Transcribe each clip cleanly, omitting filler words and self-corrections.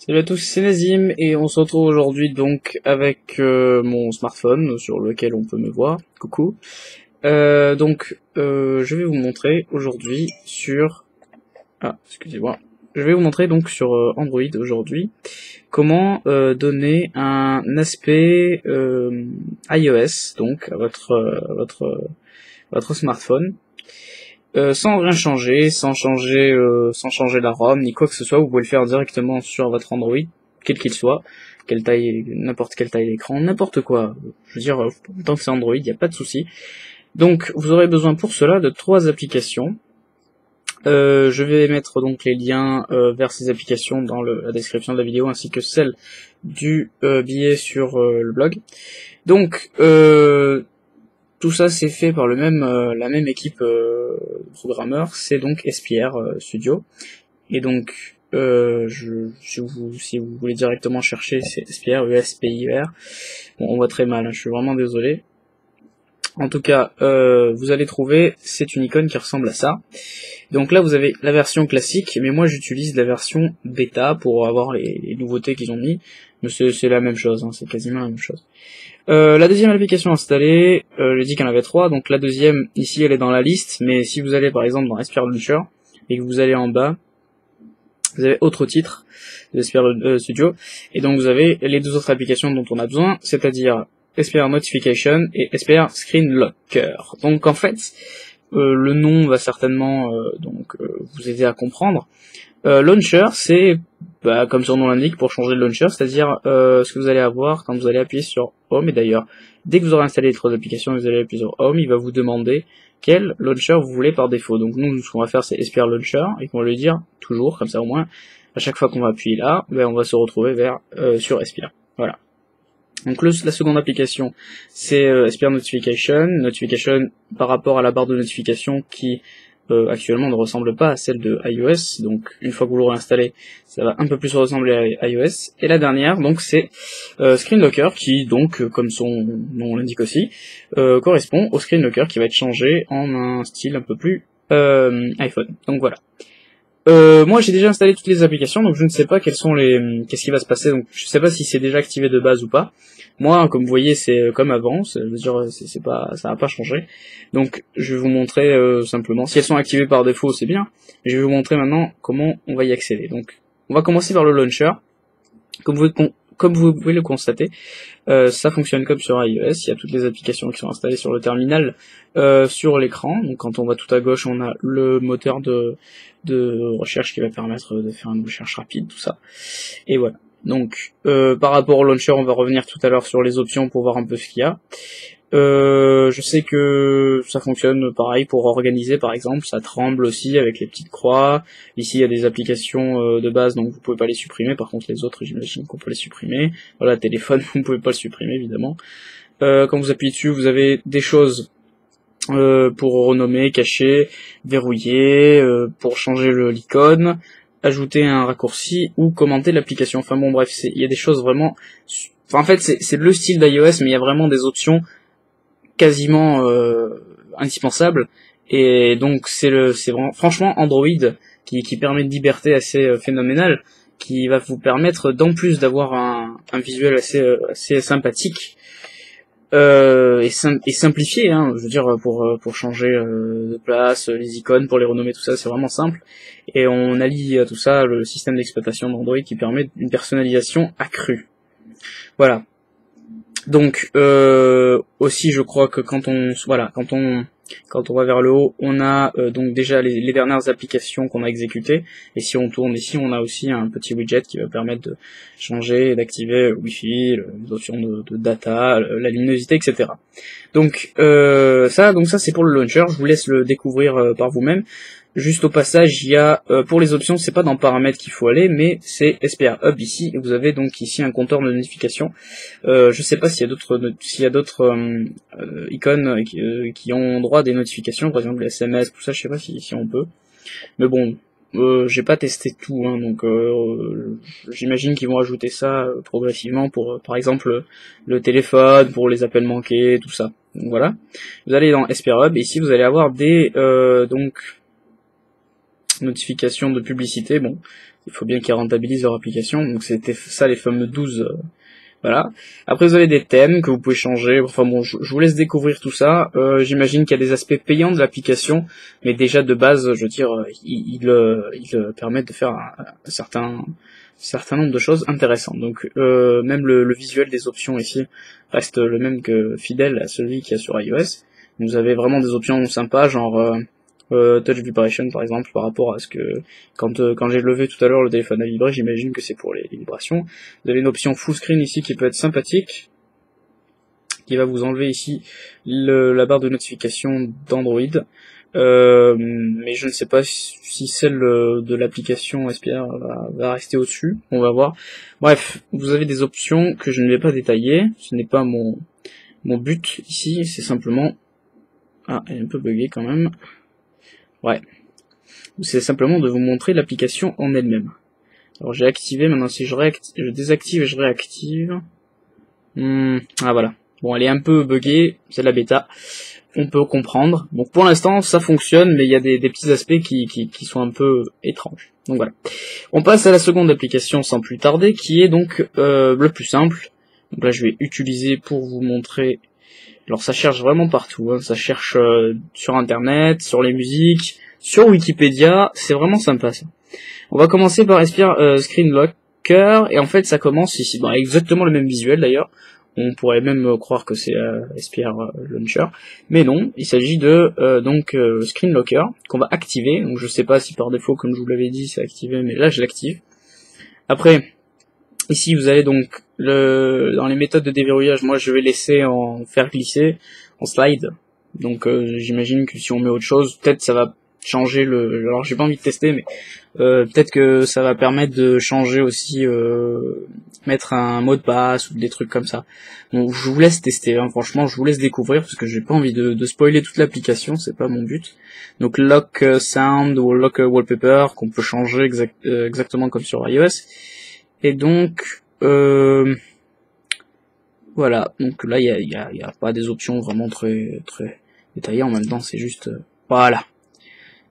Salut à tous, c'est Nazim et on se retrouve aujourd'hui donc avec mon smartphone sur lequel on peut me voir. Coucou. Je vais vous montrer aujourd'hui sur... Ah, excusez-moi. Je vais vous montrer donc sur Android aujourd'hui comment donner un aspect iOS donc à votre smartphone. Sans rien changer, sans changer la ROM ni quoi que ce soit, vous pouvez le faire directement sur votre Android, quel qu'il soit, quelle taille, n'importe quelle taille d'écran, n'importe quoi. Je veux dire, tant que c'est Android, il n'y a pas de souci. Donc, vous aurez besoin pour cela de 3 applications. Je vais mettre donc les liens vers ces applications dans la description de la vidéo, ainsi que celle du billet sur le blog. Donc, tout ça c'est fait par la même équipe de programmeurs, c'est donc SPR Studio. Et donc si vous voulez directement chercher, c'est SPR, ESPIR. Bon, on voit très mal, hein, je suis vraiment désolé. En tout cas, vous allez trouver, c'est une icône qui ressemble à ça. Donc là vous avez la version classique, mais moi j'utilise la version bêta pour avoir les nouveautés qu'ils ont mis. Mais c'est la même chose, hein, c'est quasiment la même chose. La deuxième application installée, j'ai dit qu'il y en avait 3, donc la deuxième, ici, elle est dans la liste, mais si vous allez par exemple dans SPR Launcher, et que vous allez en bas, vous avez autre titre de SPR Studio, et donc vous avez les 2 autres applications dont on a besoin, c'est-à-dire SPR Notification et SPR Screen Locker. Donc en fait, le nom va certainement vous aider à comprendre. Launcher, c'est comme son nom l'indique, pour changer de launcher, c'est-à-dire ce que vous allez avoir quand vous allez appuyer sur Home. Et d'ailleurs, dès que vous aurez installé les 3 applications, vous allez appuyer sur Home, il va vous demander quel launcher vous voulez par défaut. Donc nous, ce qu'on va faire, c'est SPR Launcher, et qu'on va lui dire toujours, comme ça au moins, à chaque fois qu'on va appuyer là, on va se retrouver sur SPR. Voilà. Donc la seconde application, c'est SPR Notification. Notification par rapport à la barre de notification qui actuellement ne ressemble pas à celle de iOS, donc une fois que vous l'aurez installé, ça va un peu plus ressembler à iOS. Et la dernière, donc c'est Screen Locker, qui donc, comme son nom l'indique aussi, correspond au Screen Locker qui va être changé en un style un peu plus iPhone. Donc voilà. Moi j'ai déjà installé toutes les applications, donc je ne sais pas qu'est-ce qui va se passer, donc je sais pas si c'est déjà activé de base ou pas. Moi, comme vous voyez, c'est comme avant, je veux dire, c'est pas, ça n'a pas changé. Donc je vais vous montrer simplement, si elles sont activées par défaut, c'est bien, mais je vais vous montrer maintenant comment on va y accéder. Donc on va commencer par le launcher. Comme vous pouvez le constater, ça fonctionne comme sur iOS, il y a toutes les applications qui sont installées sur le terminal sur l'écran. Donc quand on va tout à gauche, on a le moteur de recherche qui va permettre de faire une recherche rapide, tout ça. Et voilà. Donc par rapport au launcher, on va revenir tout à l'heure sur les options pour voir un peu ce qu'il y a. Je sais que ça fonctionne pareil pour organiser, par exemple, ça tremble aussi avec les petites croix. Ici il y a des applications de base, donc vous pouvez pas les supprimer. Par contre les autres, j'imagine qu'on peut les supprimer. Voilà, téléphone, vous pouvez pas le supprimer évidemment. Quand vous appuyez dessus, vous avez des choses pour renommer, cacher, verrouiller, pour changer l'icône, ajouter un raccourci ou commenter l'application. Enfin bon bref, il y a des choses vraiment... Enfin, en fait c'est le style d'iOS, mais il y a vraiment des options quasiment indispensables. Et donc c'est vraiment franchement Android qui permet une liberté assez phénoménale, qui va vous permettre d'en plus d'avoir un visuel assez sympathique, et simplifié, hein, je veux dire, pour changer de place, les icônes, pour les renommer, tout ça, c'est vraiment simple. Et on allie à tout ça le système d'exploitation d'Android qui permet une personnalisation accrue. Voilà. Donc aussi, je crois que quand on va vers le haut, on a donc déjà les dernières applications qu'on a exécutées, et si on tourne ici, on a aussi un petit widget qui va permettre de changer et d'activer Wi-Fi, les options de data, la luminosité, etc. Donc ça c'est pour le launcher, je vous laisse le découvrir par vous-même. Juste au passage, il y a pour les options, c'est pas dans paramètres qu'il faut aller, mais c'est SPR Hub ici, et vous avez donc ici un compteur de notification. Je sais pas s'il y a d'autres icônes qui ont droit à des notifications, par exemple les SMS, tout ça, je sais pas si on peut. Mais bon, j'ai pas testé tout, hein, donc j'imagine qu'ils vont ajouter ça progressivement pour, par exemple, le téléphone, pour les appels manqués, tout ça. Donc voilà. Vous allez dans SPR Hub, et ici vous allez avoir des notifications de publicité. Bon, il faut bien qu'ils rentabilisent leur application, donc c'était ça les fameux 12, voilà. Après vous avez des thèmes que vous pouvez changer, enfin bon, je vous laisse découvrir tout ça. J'imagine qu'il y a des aspects payants de l'application, mais déjà de base, je veux dire, ils permettent de faire un certain nombre de choses intéressantes. Donc même le visuel des options ici reste le même que fidèle à celui qu'il y a sur iOS. Vous avez vraiment des options sympas, genre touch vibration par exemple, par rapport à ce que quand j'ai levé tout à l'heure le téléphone a vibré, j'imagine que c'est pour les vibrations. Vous avez une option full screen ici qui peut être sympathique, qui va vous enlever ici la barre de notification d'Android, mais je ne sais pas si celle de l'application SPR va rester au-dessus, on va voir. Bref, vous avez des options que je ne vais pas détailler, ce n'est pas mon but ici, c'est simplement... Ah, elle est un peu buggée quand même. Ouais, c'est simplement de vous montrer l'application en elle-même. Alors j'ai activé, maintenant si je désactive et je réactive... Ah voilà. Bon, elle est un peu buggée, c'est la bêta, on peut comprendre. Donc pour l'instant ça fonctionne, mais il y a des petits aspects qui sont un peu étranges. Donc voilà. On passe à la seconde application sans plus tarder, qui est donc le plus simple. Donc là je vais utiliser pour vous montrer... Alors ça cherche vraiment partout, hein. Ça cherche sur internet, sur les musiques, sur Wikipédia, c'est vraiment sympa ça. On va commencer par Screen Locker, et en fait ça commence ici, bon, exactement le même visuel d'ailleurs, on pourrait même croire que c'est SPR Launcher, mais non, il s'agit de Screen Locker, qu'on va activer, donc je sais pas si par défaut, comme je vous l'avais dit, c'est activé, mais là je l'active. Après, ici vous allez donc dans les méthodes de déverrouillage, moi je vais laisser en faire glisser en slide. Donc j'imagine que si on met autre chose, peut-être ça va changer alors j'ai pas envie de tester, mais peut-être que ça va permettre de changer aussi, mettre un mot de passe ou des trucs comme ça. Donc je vous laisse tester, hein. Franchement je vous laisse découvrir parce que j'ai pas envie de spoiler toute l'application, c'est pas mon but. Donc lock sound ou lock wallpaper qu'on peut changer exactement comme sur iOS. Et donc voilà, donc là il y a pas des options vraiment très détaillées, en même temps c'est juste voilà,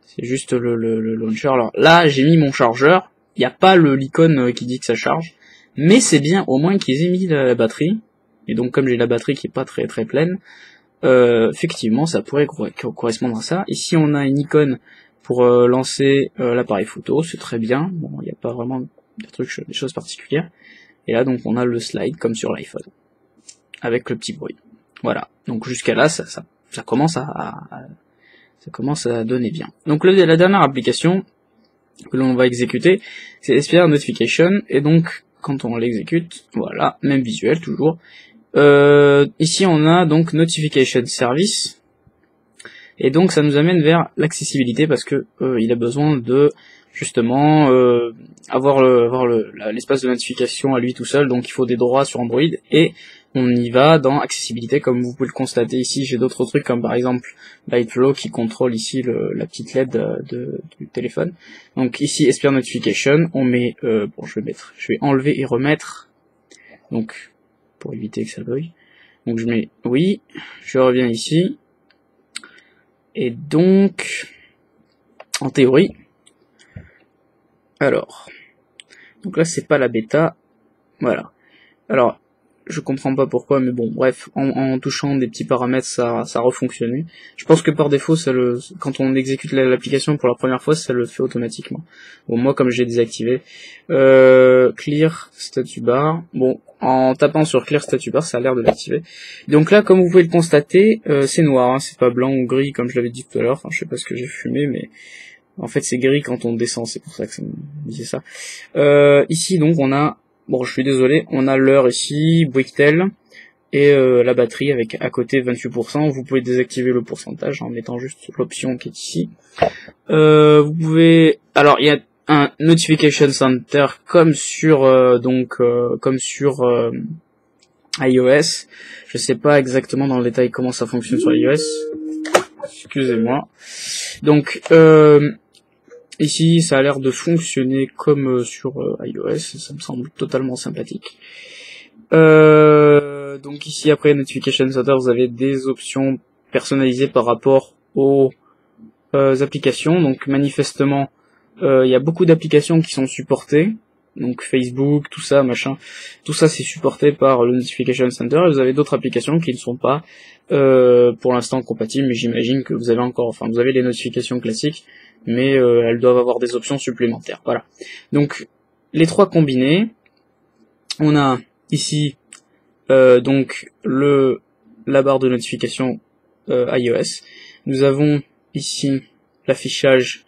c'est juste le launcher. Alors là j'ai mis mon chargeur, il n'y a pas l'icône qui dit que ça charge, mais c'est bien au moins qu'ils aient mis la batterie, et donc comme j'ai la batterie qui est pas très pleine, effectivement ça pourrait correspondre à ça. Ici on a une icône pour lancer l'appareil photo, c'est très bien, bon il n'y a pas vraiment des choses particulières. Et là donc on a le slide comme sur l'iPhone, avec le petit bruit. Voilà, donc jusqu'à là ça commence à donner bien. Donc la dernière application que l'on va exécuter, c'est SPR Notification, et donc quand on l'exécute, voilà, même visuel toujours. Ici on a donc Notification Service, et donc ça nous amène vers l'accessibilité parce que il a besoin de justement avoir l'espace de notification à lui tout seul, donc il faut des droits sur Android, et on y va dans accessibilité. Comme vous pouvez le constater ici, j'ai d'autres trucs comme par exemple Lightflow qui contrôle ici la petite LED du téléphone. Donc ici SPR Notification, on met bon je vais enlever et remettre, donc pour éviter que ça bug. Donc je mets oui, je reviens ici, et donc en théorie, alors donc là c'est pas la bêta, voilà. Alors je comprends pas pourquoi, mais bon, bref, en touchant des petits paramètres, ça refonctionne. Je pense que par défaut, quand on exécute l'application pour la première fois, ça le fait automatiquement. Bon, moi, comme j'ai désactivé, Clear Status Bar, bon, en tapant sur Clear Status Bar, ça a l'air de l'activer. Donc là, comme vous pouvez le constater, c'est noir, hein, c'est pas blanc ou gris, comme je l'avais dit tout à l'heure, enfin, je sais pas ce que j'ai fumé, mais en fait, c'est gris quand on descend, c'est pour ça que ça me disait ça. Ici, donc, on a... Bon, je suis désolé, on a l'heure ici, Bricktel, et la batterie avec à côté 28%. Vous pouvez désactiver le pourcentage en mettant juste l'option qui est ici. Vous pouvez... Alors, il y a un Notification Center comme sur iOS. Je sais pas exactement dans le détail comment ça fonctionne sur iOS. Excusez-moi. Donc, ici, ça a l'air de fonctionner comme sur iOS, ça me semble totalement sympathique. Donc ici, après Notification Center, vous avez des options personnalisées par rapport aux applications. Donc manifestement, Il y a beaucoup d'applications qui sont supportées, donc Facebook, tout ça, machin, tout ça c'est supporté par le Notification Center, et vous avez d'autres applications qui ne sont pas pour l'instant compatibles, mais j'imagine que vous avez encore, enfin vous avez les notifications classiques, mais elles doivent avoir des options supplémentaires, voilà. Donc, les trois combinés, on a ici donc la barre de notification iOS, nous avons ici l'affichage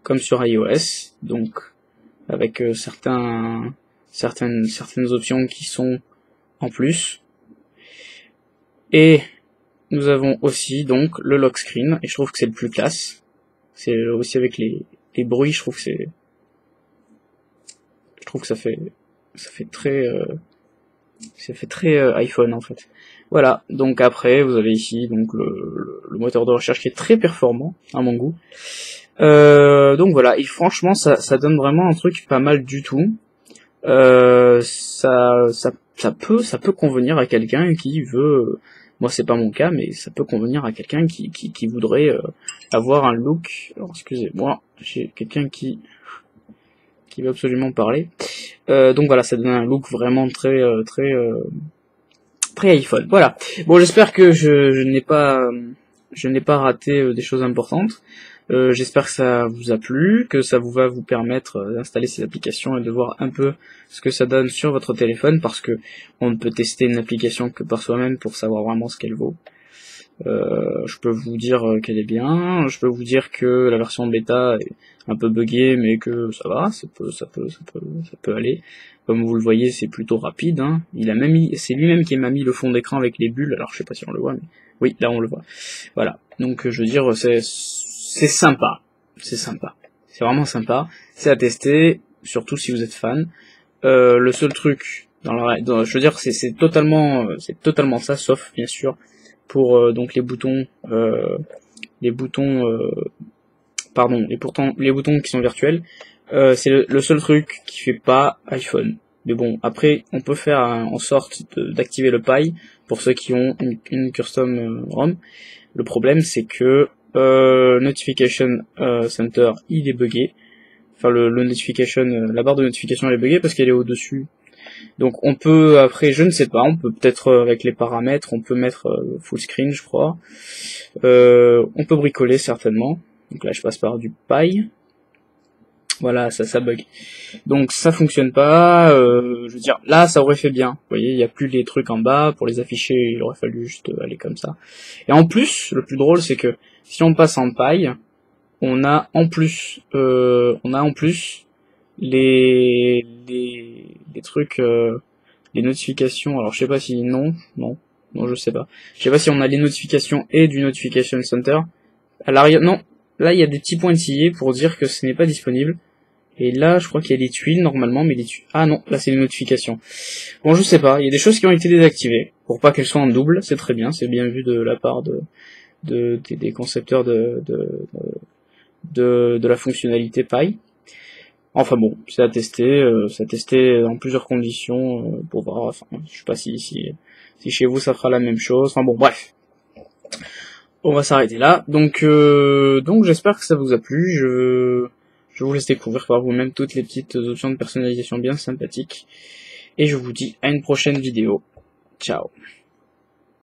comme sur iOS, donc avec certaines options qui sont en plus, et nous avons aussi donc le lock screen, et je trouve que c'est le plus classe. C'est aussi avec les bruits, je trouve que ça fait très iPhone en fait. Voilà, donc après vous avez ici donc le moteur de recherche qui est très performant à mon goût. Donc voilà, et franchement ça donne vraiment un truc pas mal du tout. Ça peut convenir à quelqu'un qui veut, moi c'est pas mon cas, mais ça peut convenir à quelqu'un qui voudrait avoir un look. Alors excusez-moi, j'ai quelqu'un qui veut absolument parler. Donc voilà, ça donne un look vraiment très iPhone. Voilà. Bon, j'espère que je n'ai pas raté des choses importantes. J'espère que ça vous a plu, que ça va vous permettre d'installer ces applications et de voir un peu ce que ça donne sur votre téléphone, parce que on ne peut tester une application que par soi-même pour savoir vraiment ce qu'elle vaut. Je peux vous dire qu'elle est bien, je peux vous dire que la version bêta est un peu buggée, mais que ça va, ça peut aller. Comme vous le voyez, c'est plutôt rapide, hein. C'est lui-même qui m'a mis le fond d'écran avec les bulles, alors je sais pas si on le voit, mais oui, là on le voit. Voilà. Donc je veux dire, c'est sympa. C'est sympa. C'est vraiment sympa. C'est à tester, surtout si vous êtes fan. Le seul truc je veux dire, c'est totalement ça, sauf bien sûr pour donc les boutons qui sont virtuels. C'est le seul truc qui fait pas iPhone. Mais bon, après on peut faire en sorte d'activer le Pi pour ceux qui ont une custom ROM. Le problème c'est que Notification Center il est buggé. Enfin le notification, la barre de notification elle est buggée parce qu'elle est au-dessus. Donc on peut, après je ne sais pas, on peut peut-être avec les paramètres, on peut mettre full screen je crois. On peut bricoler certainement. Donc là je passe par du Pi. Voilà, ça bug. Donc ça fonctionne pas, je veux dire, là ça aurait fait bien. Vous voyez, il n'y a plus les trucs en bas, pour les afficher, il aurait fallu juste aller comme ça. Et en plus, le plus drôle c'est que si on passe en Pi, on a en plus les trucs, les notifications. Alors je sais pas si non, je sais pas. Je sais pas si on a les notifications et du Notification Center. À l'arrière, non. Là il y a des petits pointillés pour dire que ce n'est pas disponible. Et là je crois qu'il y a des tuiles normalement, mais ah non, là c'est les notifications. Bon, je sais pas. Il y a des choses qui ont été désactivées pour pas qu'elles soient en double. C'est très bien, c'est bien vu de la part des concepteurs de la fonctionnalité Pi. Enfin bon, c'est à tester en plusieurs conditions pour voir. Enfin, je sais pas si chez vous ça fera la même chose. Enfin bon, bref, on va s'arrêter là. Donc j'espère que ça vous a plu. Je vous laisse découvrir par vous-même toutes les petites options de personnalisation bien sympathiques. Et je vous dis à une prochaine vidéo. Ciao.